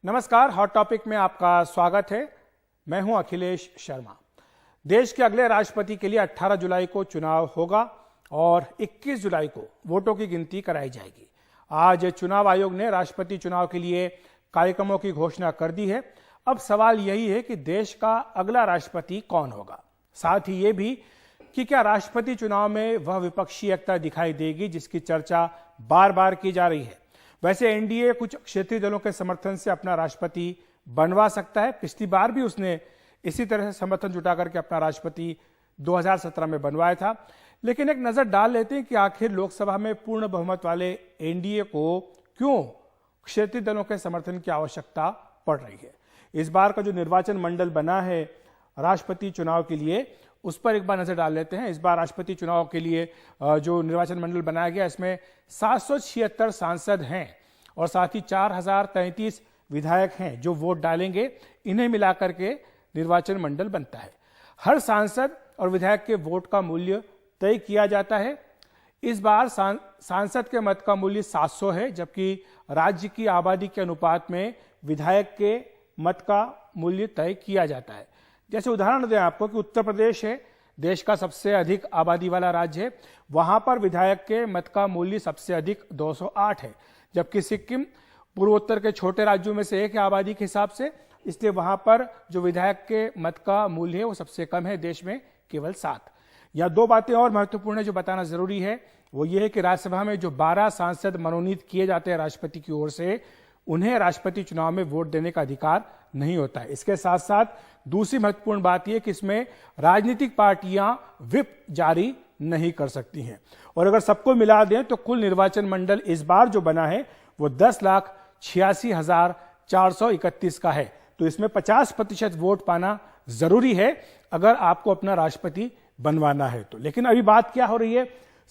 नमस्कार, hot topic में आपका स्वागत है। मैं हूं अखिलेश शर्मा। देश के अगले राष्ट्रपति के लिए 18 जुलाई को चुनाव होगा और 21 जुलाई को वोटों की गिनती कराई जाएगी। आज चुनाव आयोग ने राष्ट्रपति चुनाव के लिए कार्यक्रमों की घोषणा कर दी है। अब सवाल यही है कि देश का अगला राष्ट्रपति कौन होगा, साथ ही ये भी कि क्या राष्ट्रपति चुनाव में वह विपक्षी एकता दिखाई देगी जिसकी चर्चा बार बार की जा रही है। वैसे एनडीए कुछ क्षेत्रीय दलों के समर्थन से अपना राष्ट्रपति बनवा सकता है। पिछली बार भी उसने इसी तरह से समर्थन जुटा करके अपना राष्ट्रपति 2017 में बनवाया था। लेकिन एक नजर डाल लेते हैं कि आखिर लोकसभा में पूर्ण बहुमत वाले एनडीए को क्यों क्षेत्रीय दलों के समर्थन की आवश्यकता पड़ रही है। इस बार का जो निर्वाचन मंडल बना है राष्ट्रपति चुनाव के लिए, उस पर एक बार नजर डाल लेते हैं। इस बार राष्ट्रपति चुनाव के लिए जो निर्वाचन मंडल बनाया गया, इसमें 776 सांसद हैं और साथ ही 4033 विधायक हैं जो वोट डालेंगे। इन्हें मिलाकर के निर्वाचन मंडल बनता है। हर सांसद और विधायक के वोट का मूल्य तय किया जाता है। इस बार सांसद के मत का मूल्य 700 है, जबकि राज्य की आबादी के अनुपात में विधायक के मत का मूल्य तय किया जाता है। जैसे उदाहरण दें आपको कि उत्तर प्रदेश है, देश का सबसे अधिक आबादी वाला राज्य है। वहां पर विधायक के मत का मूल्य सबसे अधिक 208 है, जबकि सिक्किम पूर्वोत्तर के छोटे राज्यों में से एक है आबादी के हिसाब से, इसलिए वहां पर जो विधायक के मत का मूल्य है वो सबसे कम है, देश में केवल 7। यह दो बातें और महत्वपूर्ण है जो बताना जरूरी है, वो ये है कि राज्यसभा में जो 12 सांसद मनोनीत किए जाते हैं राष्ट्रपति की ओर से, उन्हें राष्ट्रपति चुनाव में वोट देने का अधिकार नहीं होता है। इसके साथ साथ दूसरी महत्वपूर्ण बात यह कि इसमें राजनीतिक पार्टियां व्हिप जारी नहीं कर सकती हैं। और अगर सबको मिला दें तो कुल निर्वाचन मंडल इस बार जो बना है वो 10,86,431 का है। तो इसमें 50% वोट पाना जरूरी है अगर आपको अपना राष्ट्रपति बनवाना है तो। लेकिन अभी बात क्या हो रही है,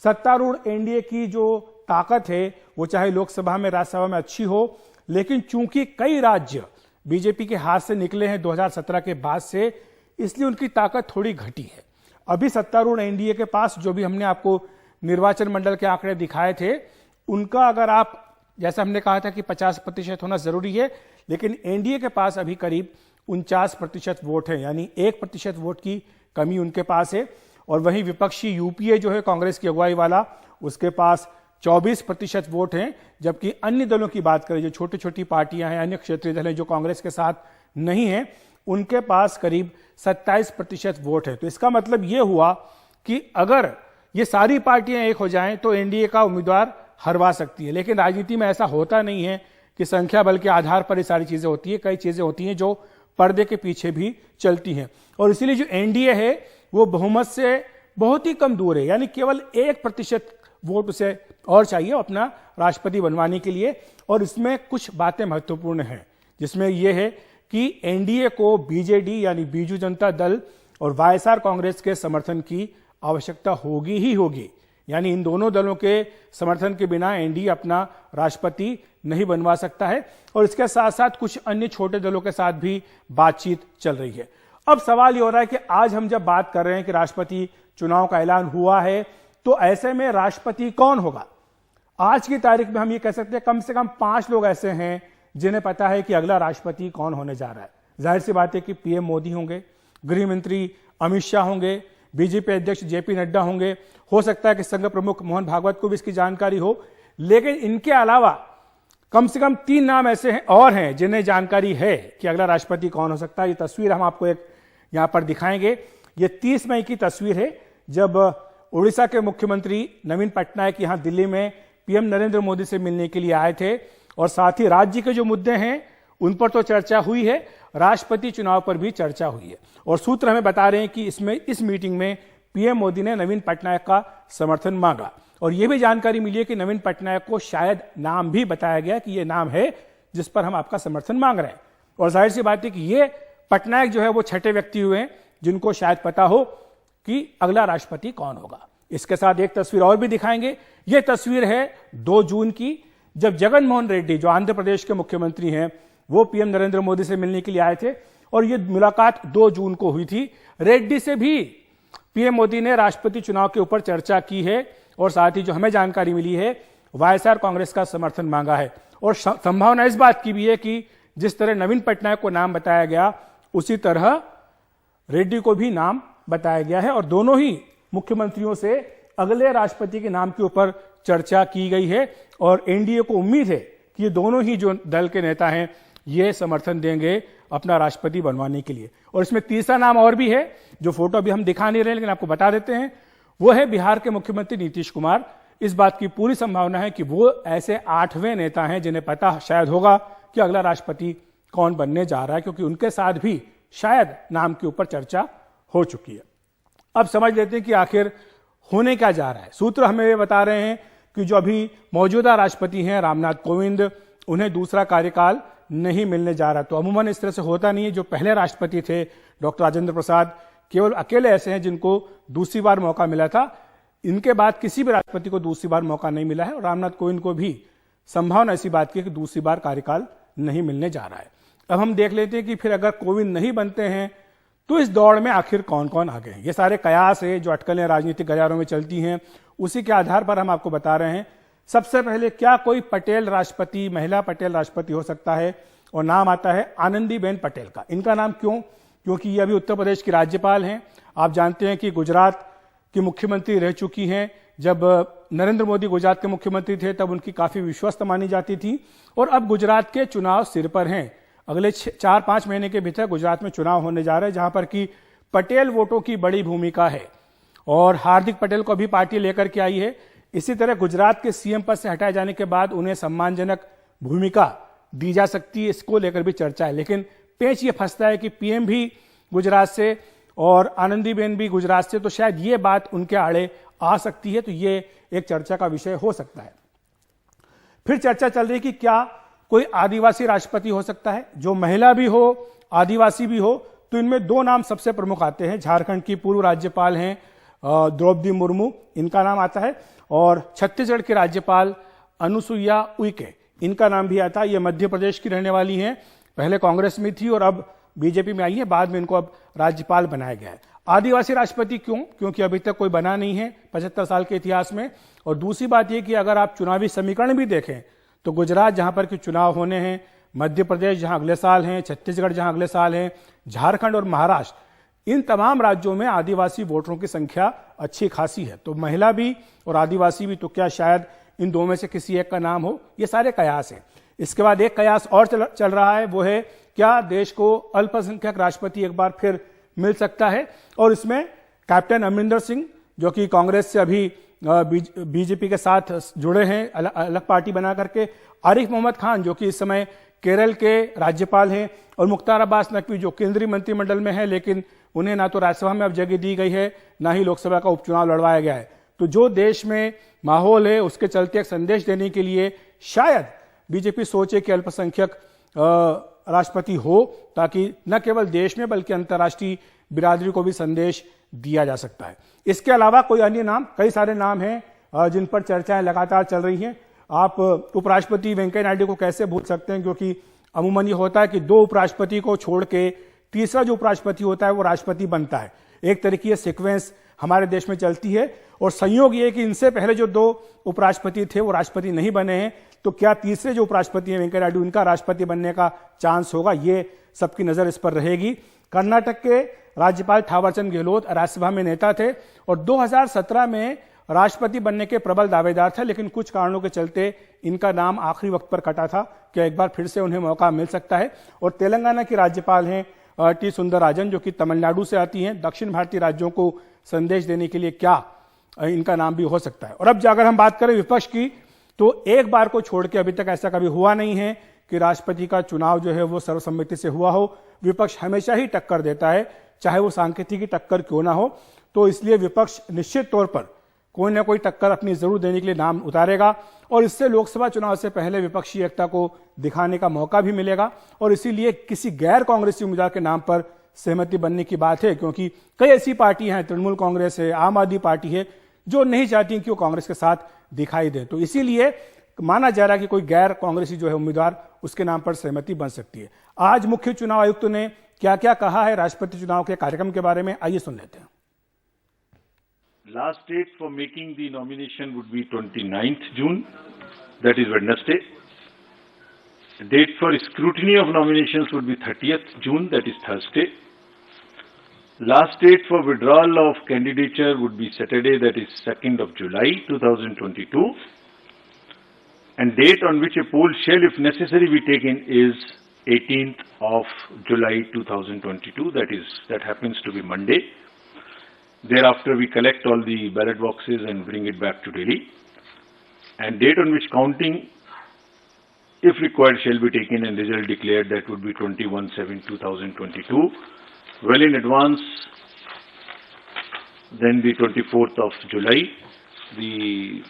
सत्तारूढ़ एनडीए की जो ताकत है वो चाहे लोकसभा में राज्यसभा में अच्छी हो, लेकिन चूंकि कई राज्य बीजेपी के हाथ से निकले हैं 2017 के बाद से, इसलिए उनकी ताकत थोड़ी घटी है। अभी सत्तारूढ़ एनडीए के पास जो भी हमने आपको निर्वाचन मंडल के आंकड़े दिखाए थे, उनका अगर आप, जैसा हमने कहा था कि 50% होना जरूरी है, लेकिन एनडीए के पास अभी करीब 49% वोट है, यानी 1% वोट की कमी उनके पास है। और वहीं विपक्षी यूपीए जो है कांग्रेस की अगुवाई वाला, उसके पास 24% वोट हैं, जबकि अन्य दलों की बात करें जो छोटी छोटी पार्टियां हैं, अन्य क्षेत्रीय दल हैं जो कांग्रेस के साथ नहीं है, उनके पास करीब 27% वोट है। तो इसका मतलब यह हुआ कि अगर ये सारी पार्टियां एक हो जाएं तो एनडीए का उम्मीदवार हरवा सकती है। लेकिन राजनीति में ऐसा होता नहीं है कि संख्या बल के आधार पर ये सारी चीजें होती है। कई चीजें होती हैं जो पर्दे के पीछे भी चलती हैं, और इसीलिए जो एनडीए है वो बहुमत से बहुत ही कम दूर है, यानी केवल 1% वोट उसे और चाहिए अपना राष्ट्रपति बनवाने के लिए। और इसमें कुछ बातें महत्वपूर्ण हैं, जिसमें यह है कि एनडीए को बीजेडी यानी बीजू जनता दल और वाईएसआर कांग्रेस के समर्थन की आवश्यकता होगी ही होगी। यानी इन दोनों दलों के समर्थन के बिना एनडीए अपना राष्ट्रपति नहीं बनवा सकता है। और इसके साथ साथ कुछ अन्य छोटे दलों के साथ भी बातचीत चल रही है। अब सवाल ये हो रहा है कि आज हम जब बात कर रहे हैं कि राष्ट्रपति चुनाव का ऐलान हुआ है, तो ऐसे में राष्ट्रपति कौन होगा। आज की तारीख में हम ये कह सकते हैं कम से कम 5 लोग ऐसे हैं जिन्हें पता है कि अगला राष्ट्रपति कौन होने जा रहा है। जाहिर सी बात है कि पीएम मोदी होंगे, गृह मंत्री अमित शाह होंगे, बीजेपी अध्यक्ष जेपी नड्डा होंगे, हो सकता है कि संघ प्रमुख मोहन भागवत को भी इसकी जानकारी हो। लेकिन इनके अलावा कम से कम 3 नाम ऐसे हैं और हैं जिन्हें जानकारी है कि अगला राष्ट्रपति कौन हो सकता है। ये तस्वीर हम आपको एक यहां पर दिखाएंगे। ये 30 मई की तस्वीर है, जब उड़ीसा के मुख्यमंत्री नवीन पटनायक यहां दिल्ली में पीएम नरेंद्र मोदी से मिलने के लिए आए थे। और साथ ही राज्य के जो मुद्दे हैं उन पर तो चर्चा हुई है, राष्ट्रपति चुनाव पर भी चर्चा हुई है। और सूत्र हमें बता रहे हैं कि इस मीटिंग में पीएम मोदी ने नवीन पटनायक का समर्थन मांगा। और यह भी जानकारी मिली है कि नवीन पटनायक को शायद नाम भी बताया गया कि यह नाम है जिस पर हम आपका समर्थन मांग रहे हैं। और जाहिर सी बात है कि ये पटनायक जो है वो छठे व्यक्ति हुए हैं जिनको शायद पता हो कि अगला राष्ट्रपति कौन होगा। इसके साथ एक तस्वीर और भी दिखाएंगे। यह तस्वीर है 2 जून की, जब जगन मोहन रेड्डी जो आंध्र प्रदेश के मुख्यमंत्री हैं वो पीएम नरेंद्र मोदी से मिलने के लिए आए थे। और यह मुलाकात 2 जून को हुई थी। रेड्डी से भी पीएम मोदी ने राष्ट्रपति चुनाव के ऊपर चर्चा की है। और साथ ही जो हमें जानकारी मिली है, वाईएसआर कांग्रेस का समर्थन मांगा है। और संभावना इस बात की भी है कि जिस तरह नवीन पटनायक को नाम बताया गया उसी तरह रेड्डी को भी नाम बताया गया है और दोनों ही मुख्यमंत्रियों से अगले राष्ट्रपति के नाम के ऊपर चर्चा की गई है और एनडीए को उम्मीद है कि ये दोनों ही जो दल के नेता हैं ये समर्थन देंगे अपना राष्ट्रपति बनवाने के लिए। और इसमें तीसरा नाम और भी है जो फोटो अभी हम दिखा नहीं रहे लेकिन आपको बता देते हैं, वो है बिहार के मुख्यमंत्री नीतीश कुमार। इस बात की पूरी संभावना है कि वो ऐसे 8वें नेता हैं जिन्हें पता शायद होगा कि अगला राष्ट्रपति कौन बनने जा रहा है, क्योंकि उनके साथ भी शायद नाम के ऊपर चर्चा हो चुकी है। अब समझ लेते हैं कि आखिर होने क्या जा रहा है। सूत्र हमें ये बता रहे हैं कि जो अभी मौजूदा राष्ट्रपति हैं रामनाथ कोविंद, उन्हें दूसरा कार्यकाल नहीं मिलने जा रहा। तो अमूमन इस तरह से होता नहीं है। जो पहले राष्ट्रपति थे डॉक्टर राजेंद्र प्रसाद, केवल अकेले ऐसे हैं जिनको दूसरी बार मौका मिला था। इनके बाद किसी भी राष्ट्रपति को दूसरी बार मौका नहीं मिला है और रामनाथ कोविंद को भी संभावना ऐसी बात की कि दूसरी बार कार्यकाल नहीं मिलने जा रहा है। अब हम देख लेते हैं कि फिर अगर कोविंद नहीं बनते हैं तो इस दौड़ में आखिर कौन कौन आ गए हैं। ये सारे कयास है जो अटकलें राजनीतिक गलियारों में चलती हैं, उसी के आधार पर हम आपको बता रहे हैं। सबसे पहले, क्या कोई पटेल राष्ट्रपति, महिला पटेल राष्ट्रपति हो सकता है? और नाम आता है आनंदीबेन पटेल का। इनका नाम क्यों? क्योंकि ये अभी उत्तर प्रदेश की राज्यपाल हैं। आप जानते हैं कि गुजरात की मुख्यमंत्री रह चुकी हैं। जब नरेंद्र मोदी गुजरात के मुख्यमंत्री थे तब उनकी काफी विश्वस्त मानी जाती थी और अब गुजरात के चुनाव सिर पर हैं। अगले 4-5 महीने के भीतर गुजरात में चुनाव होने जा रहे हैं जहां पर कि पटेल वोटों की बड़ी भूमिका है और हार्दिक पटेल को भी पार्टी लेकर के आई है। इसी तरह गुजरात के सीएम पद से हटाए जाने के बाद उन्हें सम्मानजनक भूमिका दी जा सकती है, इसको लेकर भी चर्चा है। लेकिन पेच ये फंसता है कि पीएम भी गुजरात से और आनंदीबेन भी गुजरात से, तो शायद ये बात उनके आड़े आ सकती है। तो ये एक चर्चा का विषय हो सकता है। फिर चर्चा चल रही कि क्या कोई आदिवासी राष्ट्रपति हो सकता है, जो महिला भी हो आदिवासी भी हो। तो इनमें 2 नाम सबसे प्रमुख आते हैं। झारखंड की पूर्व राज्यपाल हैं द्रौपदी मुर्मू, इनका नाम आता है, और छत्तीसगढ़ के राज्यपाल अनुसुईया उइके, इनका नाम भी आता है। ये मध्य प्रदेश की रहने वाली हैं, पहले कांग्रेस में थी और अब बीजेपी में आई है, बाद में इनको अब राज्यपाल बनाया गया है। आदिवासी राष्ट्रपति क्यों? क्योंकि अभी तक कोई बना नहीं है 75 साल के इतिहास में। और दूसरी बात यह कि अगर आप चुनावी समीकरण भी देखें तो गुजरात जहां पर कि चुनाव होने हैं, मध्य प्रदेश जहां अगले साल हैं, छत्तीसगढ़ जहां अगले साल हैं, झारखंड और महाराष्ट्र, इन तमाम राज्यों में आदिवासी वोटरों की संख्या अच्छी खासी है। तो महिला भी और आदिवासी भी, तो क्या शायद इन 2 में से किसी एक का नाम हो? ये सारे कयास हैं। इसके बाद एक कयास और चल रहा है, वो है क्या देश को अल्पसंख्यक राष्ट्रपति एक बार फिर मिल सकता है? और इसमें कैप्टन अमरिंदर सिंह, जो कि कांग्रेस से अभी बीजेपी के साथ जुड़े हैं अलग पार्टी बना करके, आरिफ मोहम्मद खान जो कि इस समय केरल के राज्यपाल हैं, और मुख्तार अब्बास नकवी जो केंद्रीय मंत्रिमंडल में है लेकिन उन्हें ना तो राज्यसभा में अब जगह दी गई है ना ही लोकसभा का उपचुनाव लड़वाया गया है। तो जो देश में माहौल है उसके चलते एक संदेश देने के लिए शायद बीजेपी सोचे कि अल्पसंख्यक राष्ट्रपति हो, ताकि न केवल देश में बल्कि अंतर्राष्ट्रीय बिरादरी को भी संदेश दिया जा सकता है। इसके अलावा कोई अन्य नाम, कई सारे नाम हैं जिन पर चर्चाएं लगातार चल रही हैं। आप उपराष्ट्रपति वेंकैया नायडू को कैसे भूल सकते हैं, क्योंकि अमूमन ये होता है कि 2 उपराष्ट्रपति को छोड़ के तीसरा जो उपराष्ट्रपति होता है वो राष्ट्रपति बनता है। एक तरीके की सीक्वेंस हमारे देश में चलती है और संयोग ये कि इनसे पहले जो 2 उपराष्ट्रपति थे वो राष्ट्रपति नहीं बने हैं। तो क्या तीसरे जो उपराष्ट्रपति हैं वेंकैया नायडू, इनका राष्ट्रपति बनने का चांस होगा? ये सबकी नजर इस पर रहेगी। कर्नाटक के राज्यपाल थावरचंद गहलोत राज्यसभा में नेता थे और 2017 में राष्ट्रपति बनने के प्रबल दावेदार थे, लेकिन कुछ कारणों के चलते इनका नाम आखिरी वक्त पर कटा था। क्या एक बार फिर से उन्हें मौका मिल सकता है? और तेलंगाना की राज्यपाल हैं टी सुंदरराजन, जो कि तमिलनाडु से आती हैं। दक्षिण भारतीय राज्यों को संदेश देने के लिए क्या इनका नाम भी हो सकता है? और अब अगर हम बात करें विपक्ष की, तो एक बार को छोड़ के अभी तक ऐसा कभी हुआ नहीं है कि राष्ट्रपति का चुनाव जो है वो सर्वसम्मति से हुआ हो। विपक्ष हमेशा ही टक्कर देता है, चाहे वो सांकेतिक टक्कर क्यों ना हो। तो इसलिए विपक्ष निश्चित तौर पर कोई ना कोई टक्कर अपनी जरूर देने के लिए नाम उतारेगा और इससे लोकसभा चुनाव से पहले विपक्षी एकता को दिखाने का मौका भी मिलेगा। और इसीलिए किसी गैर कांग्रेसी उम्मीदवार के नाम पर सहमति बनने की बात है, क्योंकि कई ऐसी पार्टियां हैं, तृणमूल कांग्रेस है, आम आदमी पार्टी है, जो नहीं चाहती कि वो कांग्रेस के साथ दिखाई दे। तो इसीलिए माना जा रहा है कि कोई गैर कांग्रेसी जो है उम्मीदवार, उसके नाम पर सहमति बन सकती है। आज मुख्य चुनाव आयुक्त ने क्या क्या कहा है राष्ट्रपति चुनाव के कार्यक्रम के बारे में, आइए सुन लेते हैं। Last date for making the nomination would be 29th June, that is Wednesday. Date for scrutiny of nominations would be 30th June, that is Thursday. Last date for withdrawal of candidature would be Saturday, that is 2nd of July 2022. And date on which a poll shall, if necessary, be taken is 18th of July 2022. That happens to be Monday. Thereafter, we collect all the ballot boxes and bring it back to Delhi. And date on which counting, if required, shall be taken and result declared, that would be 21/7/2022. Well in advance, then the 24th of July, the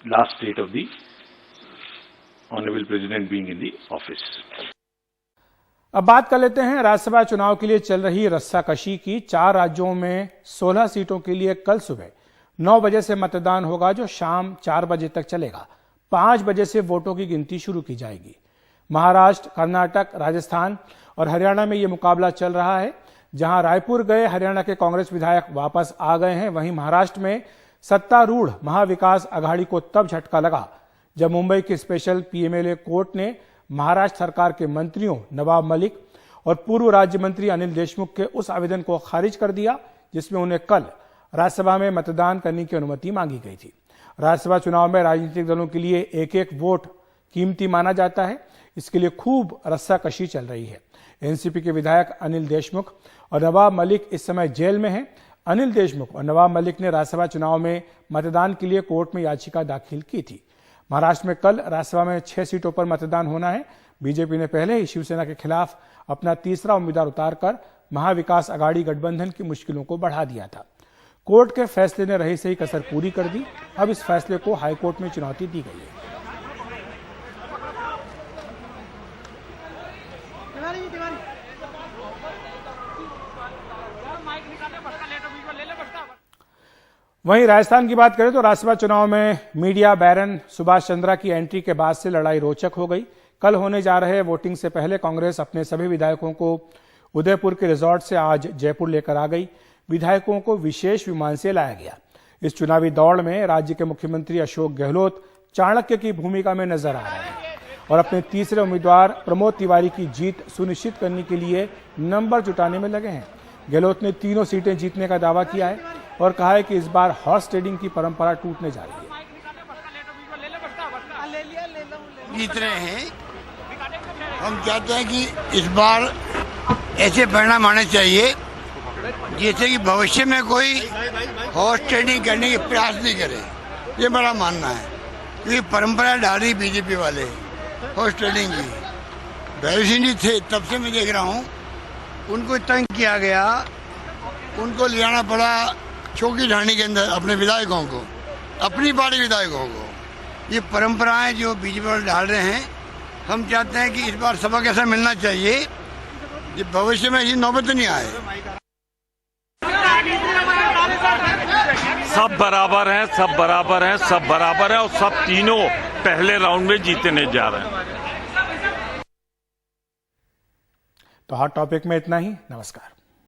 last date of the Honorable President being in the office. अब बात कर लेते हैं राज्यसभा चुनाव के लिए चल रही रस्साकशी की। 4 राज्यों में 16 सीटों के लिए कल सुबह 9 बजे से मतदान होगा, जो शाम 4 बजे तक चलेगा। 5 बजे से वोटों की गिनती शुरू की जाएगी। महाराष्ट्र, कर्नाटक, राजस्थान और हरियाणा में यह मुकाबला चल रहा है। जहां रायपुर गए हरियाणा के कांग्रेस विधायक वापस आ गए हैं, वहीं महाराष्ट्र में सत्तारूढ़ महाविकास अघाड़ी को तब झटका लगा जब मुंबई की स्पेशल पीएमएलए कोर्ट ने महाराष्ट्र सरकार के मंत्रियों नवाब मलिक और पूर्व राज्य मंत्री अनिल देशमुख के उस आवेदन को खारिज कर दिया जिसमें उन्हें कल राज्यसभा में मतदान करने की अनुमति मांगी गई थी। राज्यसभा चुनाव में राजनीतिक दलों के लिए एक एक वोट कीमती माना जाता है। इसके लिए खूब रस्साकशी चल रही है। एनसीपी के विधायक अनिल देशमुख और नवाब मलिक इस समय जेल में हैं। अनिल देशमुख और नवाब मलिक ने राज्यसभा चुनाव में मतदान के लिए कोर्ट में याचिका दाखिल की थी। महाराष्ट्र में कल राज्यसभा में 6 सीटों पर मतदान होना है। बीजेपी ने पहले ही शिवसेना के खिलाफ अपना तीसरा उम्मीदवार उतारकर महाविकास अघाड़ी गठबंधन की मुश्किलों को बढ़ा दिया था। कोर्ट के फैसले ने रही सही कसर पूरी कर दी। अब इस फैसले को हाईकोर्ट में चुनौती दी गई है। वहीं राजस्थान की बात करें तो राज्यसभा चुनाव में मीडिया बैरन सुभाष चंद्रा की एंट्री के बाद से लड़ाई रोचक हो गई। कल होने जा रहे वोटिंग से पहले कांग्रेस अपने सभी विधायकों को उदयपुर के रिजॉर्ट से आज जयपुर लेकर आ गई। विधायकों को विशेष विमान से लाया गया। इस चुनावी दौड़ में राज्य के मुख्यमंत्री अशोक गहलोत चाणक्य की भूमिका में नजर आ रहे हैं और अपने तीसरे उम्मीदवार प्रमोद तिवारी की जीत सुनिश्चित करने के लिए नंबर जुटाने में लगे हैं। गहलोत ने तीनों सीटें जीतने का दावा किया है और कहा है कि इस बार हॉर्स ट्रेडिंग की परंपरा टूटने जा रही है। जीत रहे हैं, हम चाहते हैं कि इस बार ऐसे परिणाम आने चाहिए जैसे कि भविष्य में कोई हॉर्स ट्रेडिंग करने के प्रयास नहीं करे। ये बड़ा मानना है, क्योंकि परंपरा डाल रही बीजेपी वाले हॉर्स ट्रेडिंग की। भैरव सिंह जी थे, तब से मैं देख रहा हूँ उनको तंग किया गया, उनको ले आना पड़ा चौकी ढाणी के अंदर अपने विधायकों को, अपनी पार्टी विधायकों को। ये परंपराएं जो बीजेपी वाले डाल रहे हैं, हम चाहते हैं कि इस बार सबक ऐसा मिलना चाहिए कि भविष्य में ये नौबत नहीं आए। सब बराबर हैं, सब बराबर हैं, सब बराबर हैं और सब तीनों पहले राउंड में जीतने जा रहे हैं। तो हॉट टॉपिक में इतना ही। नमस्कार।